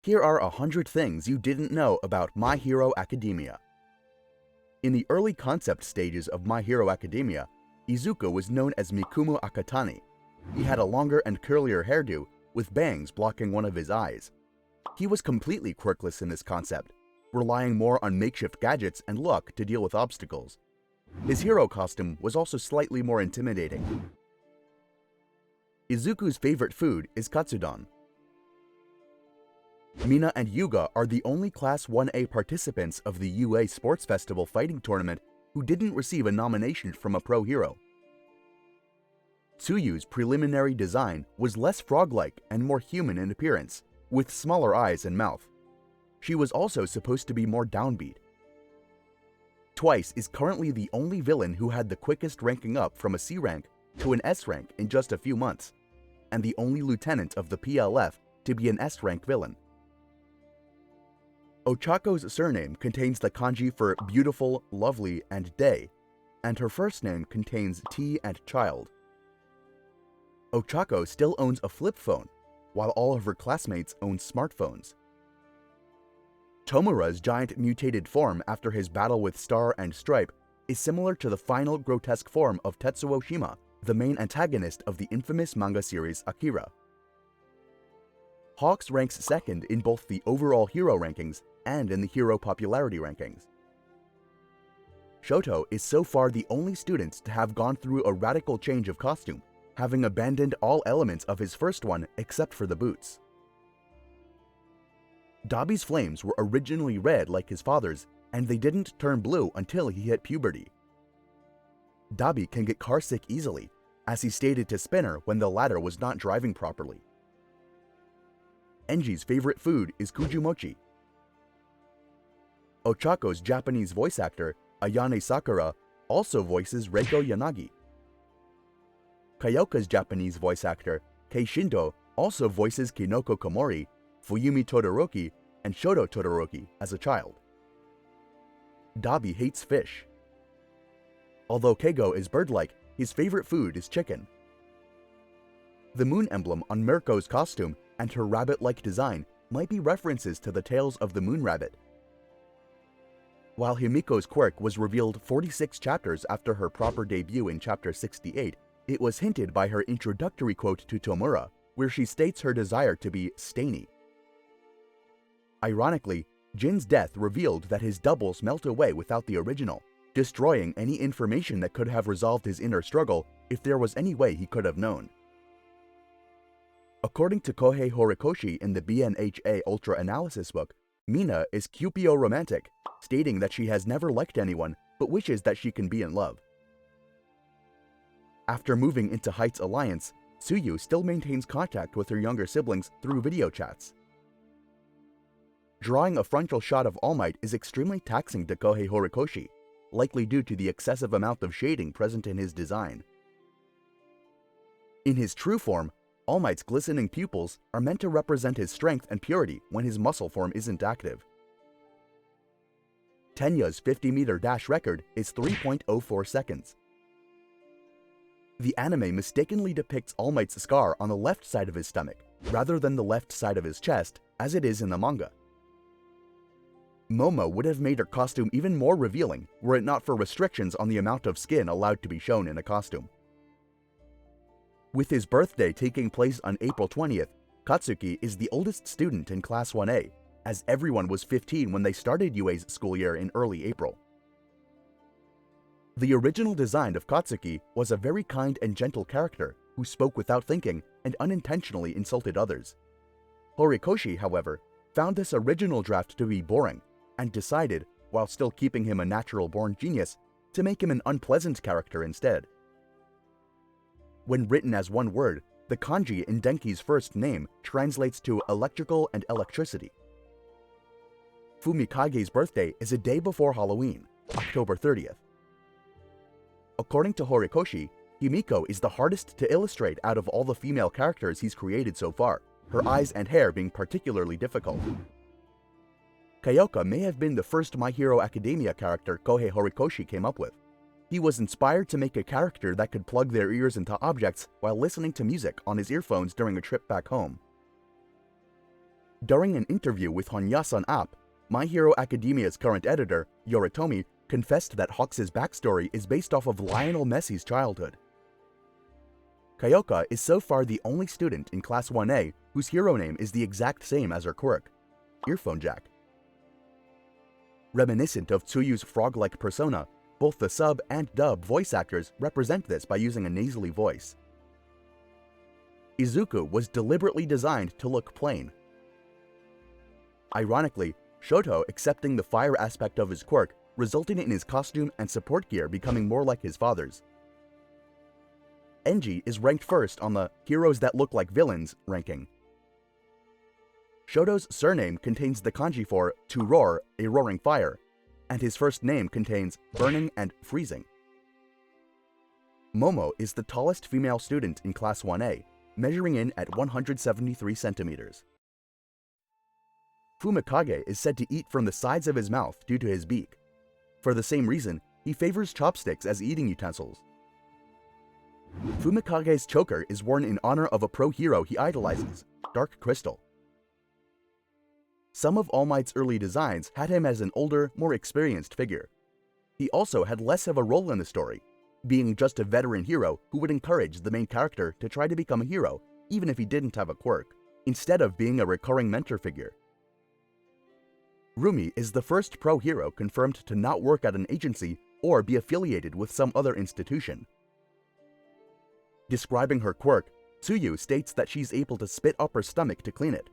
Here are 100 things you didn't know about My Hero Academia. In the early concept stages of My Hero Academia, Izuku was known as Mikumo Akatani. He had a longer and curlier hairdo, with bangs blocking one of his eyes. He was completely quirkless in this concept, relying more on makeshift gadgets and luck to deal with obstacles. His hero costume was also slightly more intimidating. Izuku's favorite food is katsudon. Mina and Yuga are the only Class 1A participants of the UA Sports Festival fighting tournament who didn't receive a nomination from a pro hero. Tsuyu's preliminary design was less frog-like and more human in appearance, with smaller eyes and mouth. She was also supposed to be more downbeat. Twice is currently the only villain who had the quickest ranking up from a C rank to an S rank in just a few months, and the only lieutenant of the PLF to be an S rank villain. Ochako's surname contains the kanji for beautiful, lovely, and day, and her first name contains tea and child. Ochako still owns a flip phone, while all of her classmates own smartphones. Tomura's giant mutated form after his battle with Star and Stripe is similar to the final grotesque form of Tetsuo Shima, the main antagonist of the infamous manga series Akira. Hawks ranks second in both the overall hero rankings and in the hero popularity rankings. Shoto is so far the only student to have gone through a radical change of costume, having abandoned all elements of his first one except for the boots. Dabi's flames were originally red like his father's, and they didn't turn blue until he hit puberty. Dabi can get carsick easily, as he stated to Spinner when the latter was not driving properly. Enji's favorite food is kujumochi. Ochako's Japanese voice actor, Ayane Sakura, also voices Reiko Yanagi. Kayoka's Japanese voice actor, Kei Shindo, also voices Kinoko Komori, Fuyumi Todoroki, and Shoto Todoroki as a child. Dabi hates fish. Although Keigo is bird-like, his favorite food is chicken. The moon emblem on Mirko's costume and her rabbit-like design might be references to the tales of the moon rabbit. While Himiko's quirk was revealed 46 chapters after her proper debut in chapter 68, it was hinted by her introductory quote to Tomura, where she states her desire to be stainy. Ironically, Jin's death revealed that his doubles melt away without the original, destroying any information that could have resolved his inner struggle if there was any way he could have known. According to Kohei Horikoshi in the BNHA Ultra Analysis book, Mina is Cupio-romantic, stating that she has never liked anyone but wishes that she can be in love. After moving into Heights Alliance, Tsuyu still maintains contact with her younger siblings through video chats. Drawing a frontal shot of All Might is extremely taxing to Kohei Horikoshi, likely due to the excessive amount of shading present in his design. In his true form, All Might's glistening pupils are meant to represent his strength and purity when his muscle form isn't active. Tenya's 50-meter dash record is 3.04 seconds. The anime mistakenly depicts All Might's scar on the left side of his stomach, rather than the left side of his chest, as it is in the manga. Momo would have made her costume even more revealing were it not for restrictions on the amount of skin allowed to be shown in a costume. With his birthday taking place on April 20th, Katsuki is the oldest student in Class 1A, as everyone was 15 when they started UA's school year in early April. The original design of Katsuki was a very kind and gentle character who spoke without thinking and unintentionally insulted others. Horikoshi, however, found this original draft to be boring and decided, while still keeping him a natural-born genius, to make him an unpleasant character instead. When written as one word, the kanji in Denki's first name translates to electrical and electricity. Fumikage's birthday is a day before Halloween, October 30th. According to Horikoshi, Himiko is the hardest to illustrate out of all the female characters he's created so far, her eyes and hair being particularly difficult. Kayoka may have been the first My Hero Academia character Kohei Horikoshi came up with. He was inspired to make a character that could plug their ears into objects while listening to music on his earphones during a trip back home. During an interview with Honyasan app, My Hero Academia's current editor, Yoritomi, confessed that Hawks' backstory is based off of Lionel Messi's childhood. Kyoka is so far the only student in Class 1A whose hero name is the exact same as her quirk, earphone jack. Reminiscent of Tsuyu's frog-like persona, both the sub and dub voice actors represent this by using a nasally voice. Izuku was deliberately designed to look plain. Ironically, Shoto accepting the fire aspect of his quirk resulted in his costume and support gear becoming more like his father's. Enji is ranked first on the Heroes That Look Like Villains ranking. Shoto's surname contains the kanji for to roar, a roaring fire, and his first name contains burning and freezing. Momo is the tallest female student in Class 1A, measuring in at 173 centimeters. Fumikage is said to eat from the sides of his mouth due to his beak. For the same reason, he favors chopsticks as eating utensils. Fumikage's choker is worn in honor of a pro hero he idolizes, Dark Crystal. Some of All Might's early designs had him as an older, more experienced figure. He also had less of a role in the story, being just a veteran hero who would encourage the main character to try to become a hero, even if he didn't have a quirk, instead of being a recurring mentor figure. Rumi is the first pro hero confirmed to not work at an agency or be affiliated with some other institution. Describing her quirk, Tsuyu states that she's able to spit up her stomach to clean it.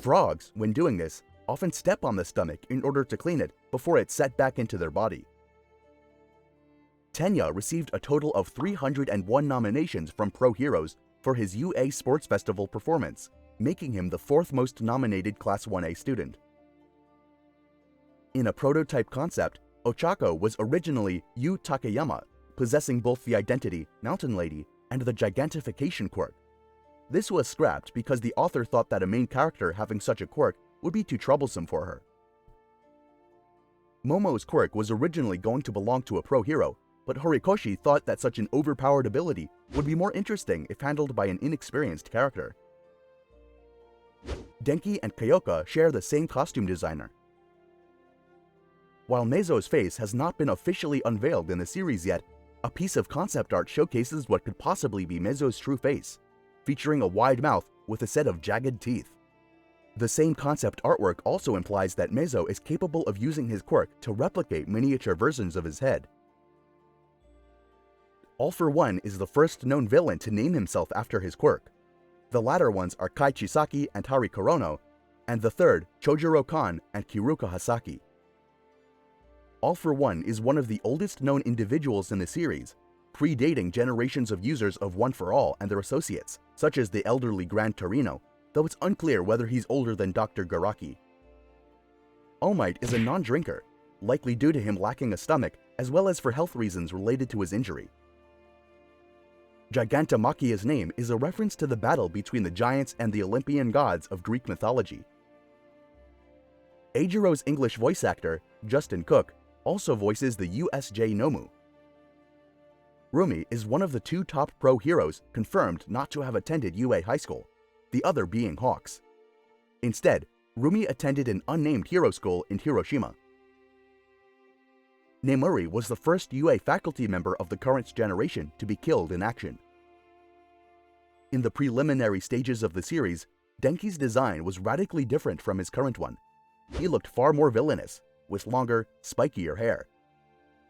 Frogs, when doing this, often step on the stomach in order to clean it before it's set back into their body. Tenya received a total of 301 nominations from pro heroes for his UA Sports Festival performance, making him the fourth most nominated Class 1A student. In a prototype concept, Ochako was originally Yu Takayama, possessing both the identity, Mountain Lady, and the gigantification quirk. This was scrapped because the author thought that a main character having such a quirk would be too troublesome for her. Momo's quirk was originally going to belong to a pro hero, but Horikoshi thought that such an overpowered ability would be more interesting if handled by an inexperienced character. Denki and Kyoka share the same costume designer. While Meizo's face has not been officially unveiled in the series yet, a piece of concept art showcases what could possibly be Meizo's true face, featuring a wide mouth with a set of jagged teeth. The same concept artwork also implies that Meizo is capable of using his quirk to replicate miniature versions of his head. All For One is the first known villain to name himself after his quirk. The latter ones are Kai Chisaki and Hari Korono, and the third, Chojuro Kan and Kiruka Hasaki. All For One is one of the oldest known individuals in the series, predating generations of users of One For All and their associates, such as the elderly Grand Torino, though it's unclear whether he's older than Dr. Garaki. All Might is a non-drinker, likely due to him lacking a stomach, as well as for health reasons related to his injury. Gigantamachia's name is a reference to the battle between the giants and the Olympian gods of Greek mythology. Eijiro's English voice actor, Justin Cook, also voices the USJ Nomu. Rumi is one of the two top pro heroes confirmed not to have attended UA High School, the other being Hawks. Instead, Rumi attended an unnamed hero school in Hiroshima. Nemuri was the first UA faculty member of the current generation to be killed in action. In the preliminary stages of the series, Denki's design was radically different from his current one. He looked far more villainous, with longer, spikier hair.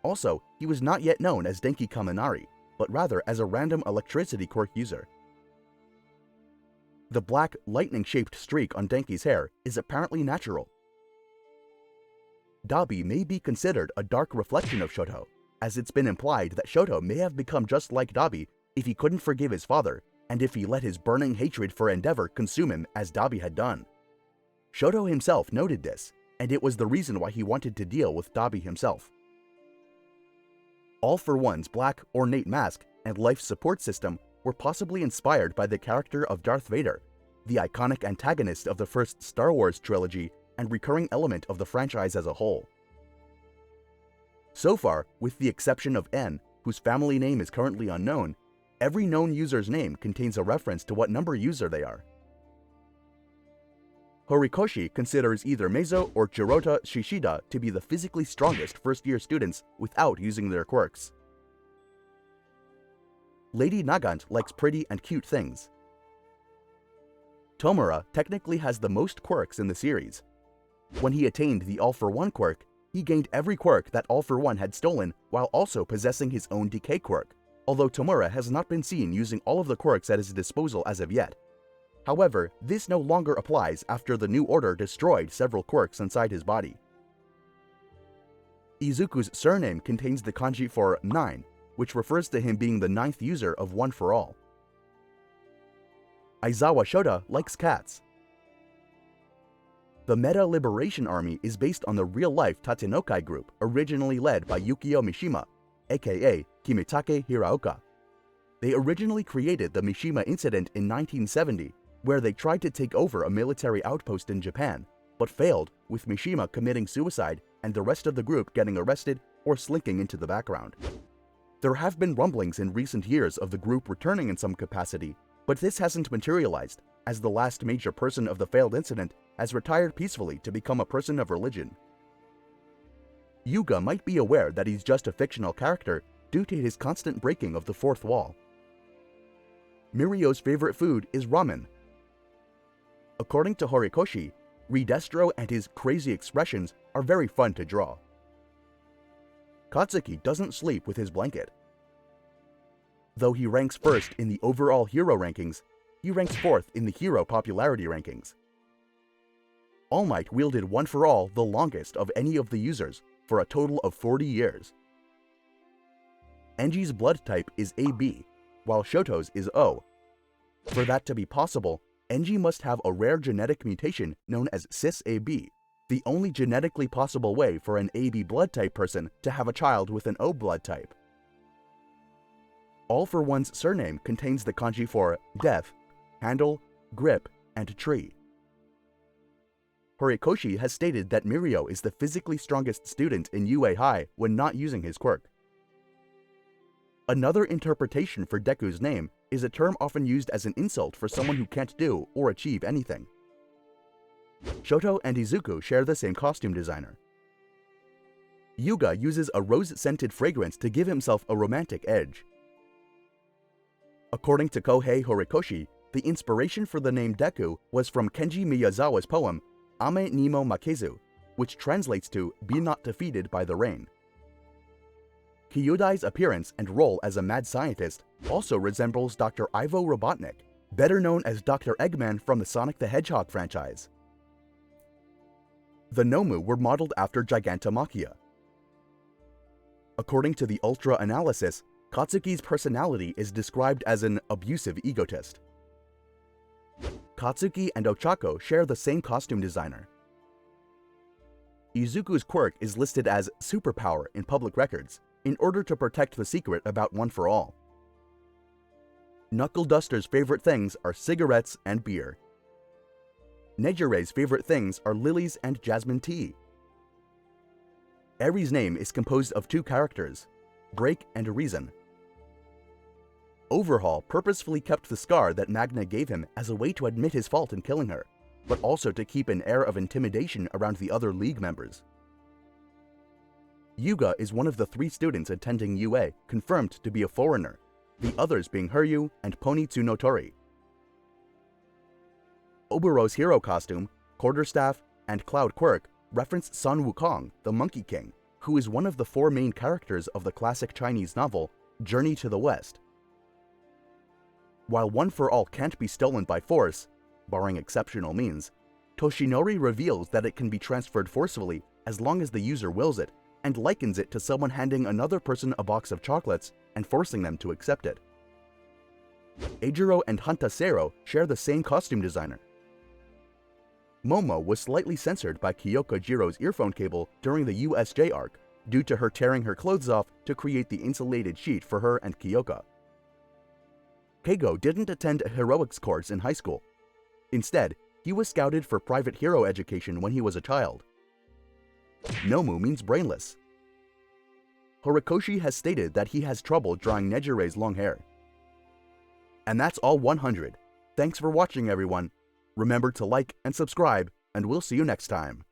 Also, he was not yet known as Denki Kaminari, but rather as a random electricity quirk user. The black, lightning-shaped streak on Denki's hair is apparently natural. Dabi may be considered a dark reflection of Shoto, as it's been implied that Shoto may have become just like Dabi if he couldn't forgive his father, and if he let his burning hatred for Endeavor consume him as Dabi had done. Shoto himself noted this, and it was the reason why he wanted to deal with Dabi himself. All For One's black, ornate mask and life support system were possibly inspired by the character of Darth Vader, the iconic antagonist of the first Star Wars trilogy and recurring element of the franchise as a whole. So far, with the exception of N, whose family name is currently unknown, every known user's name contains a reference to what number user they are. Horikoshi considers either Meizo or Jirota Shishida to be the physically strongest first-year students without using their quirks. Lady Nagant likes pretty and cute things. Tomura technically has the most quirks in the series. When he attained the All-for-One quirk, he gained every quirk that All-for-One had stolen while also possessing his own decay quirk, although Tomura has not been seen using all of the quirks at his disposal as of yet. However, this no longer applies after the New Order destroyed several quirks inside his body. Izuku's surname contains the kanji for 9, which refers to him being the 9th user of One for All. Aizawa Shota likes cats. The Meta Liberation Army is based on the real-life Tatenokai group originally led by Yukio Mishima, aka Kimitake Hiraoka. They originally created the Mishima Incident in 1970, where they tried to take over a military outpost in Japan, but failed, with Mishima committing suicide and the rest of the group getting arrested or slinking into the background. There have been rumblings in recent years of the group returning in some capacity, but this hasn't materialized, as the last major person of the failed incident has retired peacefully to become a person of religion. Yuga might be aware that he's just a fictional character due to his constant breaking of the fourth wall. Mirio's favorite food is ramen. According to Horikoshi, Ridestro and his crazy expressions are very fun to draw. Katsuki doesn't sleep with his blanket. Though he ranks first in the overall hero rankings, he ranks 4th in the hero popularity rankings. All Might wielded One for All the longest of any of the users, for a total of 40 years. Enji's blood type is AB, while Shoto's is O. For that to be possible, Enji must have a rare genetic mutation known as cis-AB, the only genetically possible way for an AB blood type person to have a child with an O blood type. All for One's surname contains the kanji for death, handle, grip, and tree. Horikoshi has stated that Mirio is the physically strongest student in UA High when not using his quirk. Another interpretation for Deku's name is a term often used as an insult for someone who can't do or achieve anything. Shoto and Izuku share the same costume designer. Yuga uses a rose-scented fragrance to give himself a romantic edge. According to Kohei Horikoshi, the inspiration for the name Deku was from Kenji Miyazawa's poem Ame ni mo Makezu, which translates to "Be not defeated by the rain." Kyudai's appearance and role as a mad scientist also resembles Dr. Ivo Robotnik, better known as Dr. Eggman from the Sonic the Hedgehog franchise. The Nomu were modeled after Gigantomachia. According to the Ultra Analysis, Katsuki's personality is described as an abusive egotist. Katsuki and Ochako share the same costume designer. Izuku's quirk is listed as superpower in public records in order to protect the secret about One for All. Knuckle Duster's favorite things are cigarettes and beer. Nejire's favorite things are lilies and jasmine tea. Eri's name is composed of 2 characters, Break and Reason. Overhaul purposefully kept the scar that Magna gave him as a way to admit his fault in killing her, but also to keep an air of intimidation around the other League members. Yuga is one of the 3 students attending UA confirmed to be a foreigner, the others being Hiryu and Pony Tsunotori. Oburo's hero costume, quarterstaff, and cloud quirk reference Sun Wukong, the Monkey King, who is one of the 4 main characters of the classic Chinese novel Journey to the West. While One for All can't be stolen by force, barring exceptional means, Toshinori reveals that it can be transferred forcefully as long as the user wills it, and likens it to someone handing another person a box of chocolates and forcing them to accept it. Eijiro and Hantasero share the same costume designer. Momo was slightly censored by Kyoka Jiro's earphone cable during the USJ arc, due to her tearing her clothes off to create the insulated sheet for her and Kyoka. Keigo didn't attend a heroics course in high school. Instead, he was scouted for private hero education when he was a child. Nomu means brainless. Horikoshi has stated that he has trouble drawing Nejire's long hair. And that's all 100. Thanks for watching, everyone. Remember to like and subscribe, and we'll see you next time.